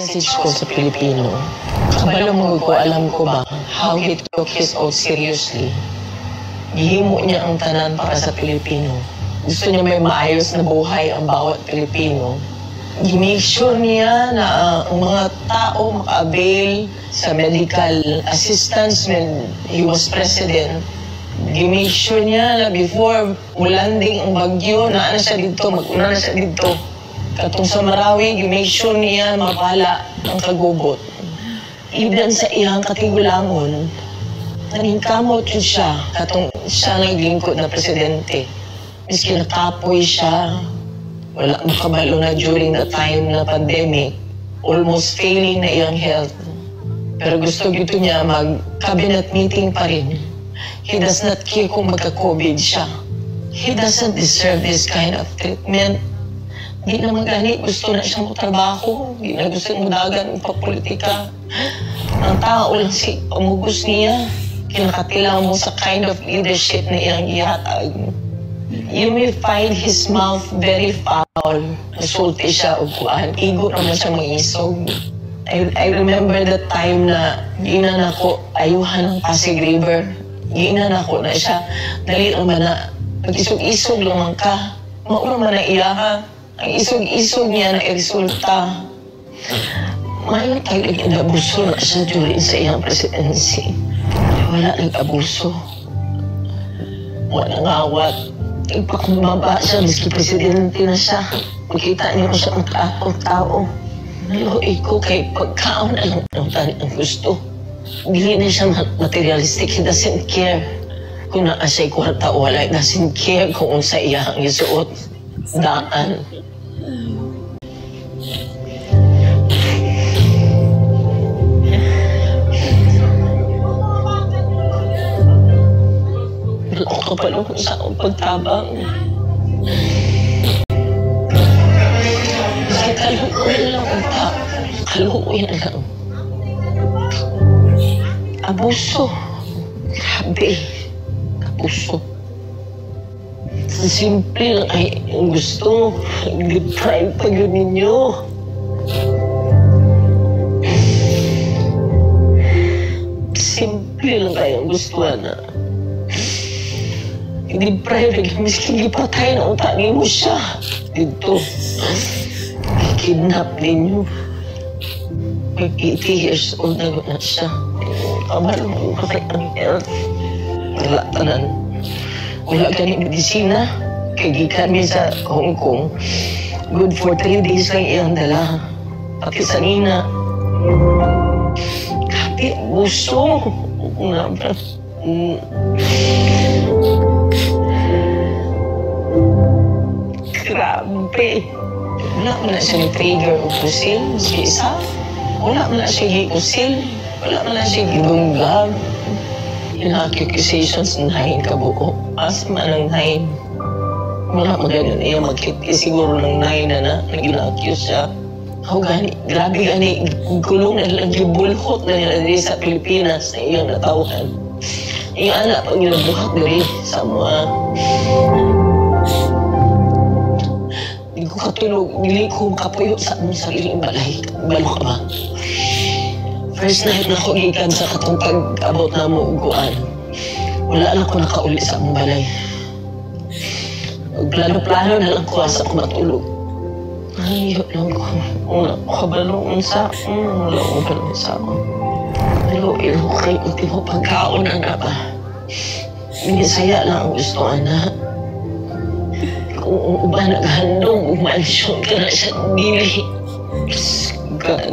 message ko sa Pilipino. Kabalo mo ko, alam ko ba, how he took his oath seriously. Gihimo niya ang tanan para sa Pilipino. Gusto niya may maayos na buhay ang bawat Pilipino. Gi-make sure niya na ang mga tao maka-avail sa medical assistance when he was president. Gi-make sure niya na before landing ang bagyo, na siya dito, mag-una na siya dito. Katong sa Marawi, gi-make sure niya mapala ang kagubot. Even sa iyang katigulangon, naningkamot yun siya, katong siya naglingkod na presidente. Miski nakapoy siya, wala makabalo na during the time na pandemic, almost failing na iyang health. Pero gusto gito niya mag-cabinet meeting pa rin. He does not care kung magka-COVID siya. He doesn't deserve this kind of treatment. Di na magani, gusto na siyang trabaho. Di na gusto magdagan ng papolitika. Ang tao lang si umugos niya. Kinakatilang mo sa kind of leadership na iyang ihatag. You may find his mouth very foul. Nasulti siya o kuan. Igo naman siya mangisog. I remember the time na ginan ako ayuhan ng Pasig River. Ginan ako na siya. Dali naman na mag-isog-isog lang ka. Maura man na iya ha. Ang isog-isog niya na resulta. Mayroon tayo nag-abuso na siya during sa iyang presidency. Wala nag-abuso. Wala ngawat. Ipakumaba siya, miski presidente na siya. Makita niyo siya ang tao. Naluoy ko kay pagkaon na lang ang gusto. Hindi na siya materialistic. He doesn't care kung naa siya'y kwarta o wala. He doesn't care kung unsa iyang isuot. Daan. Wala ko pa lang sa akong pagtabang. Kasi kaluoy lang ang tao. Kaluoy na lang. Abuso. Grabe. Abuso. Ang simple lang ay gusto. Deprive pa yun ninyo. Simple lang kayong gusto na. Deprive rin. Miski gipatay na utangin mo siya. Dito. Kidnap ninyo. May 80 years old na siya. Kabalo mo kasi ang health. Wala tanan. Wala ganit medisina. Kaya gikan niya sa Hong Kong. Good for 3 days lang iyang dala. Pati sa nina. Grabe, gusto. Grabe. Wala mo na siya ni-trigger o pusil. Maski isa. Wala mo na siya gi-usil. Wala mo na siya gidunggab. Yung accusations, 9 kabuo. Asma ng 9. Wala mo ganyan iya magkiti. Siguro ng 9 na nag-inaccuse siya. Ako gani, grabe gani. Gulong na lang, gibulhot na nila dito sa Pilipinas na iyong natawhan. Yung anak pag nilabuhat dali sa mga... Hindi ko katulog, hindi ko makapuyo sa among sariling balay. Balo ka ba? First night na ako gikan sa katong pag-abot na mo uguan. Wala na ako nakauli sa among balay. Plano-plano na lang ko asa ko matulog. Ay, lang ko. Wala ko kabalong sa wala ko kabalong sa ako. Pero ilo kayo, hindi mo pagkaon na ba? Hindi saya lang ang gusto, anak. Kung uba naghandong, umansyon ka na sa dili. God.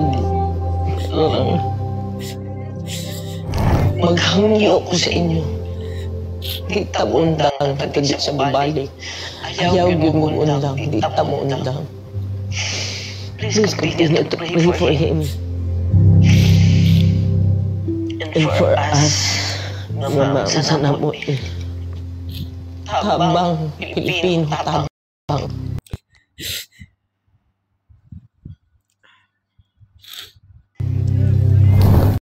Maghangyo ko sa inyo. Di tabundang pagkadya sa babalik. Ayaw yun mo undang. Di tabundang. Please continue to pray for him. And for us, Mama, sana mo tabang, Pilipino, tabang.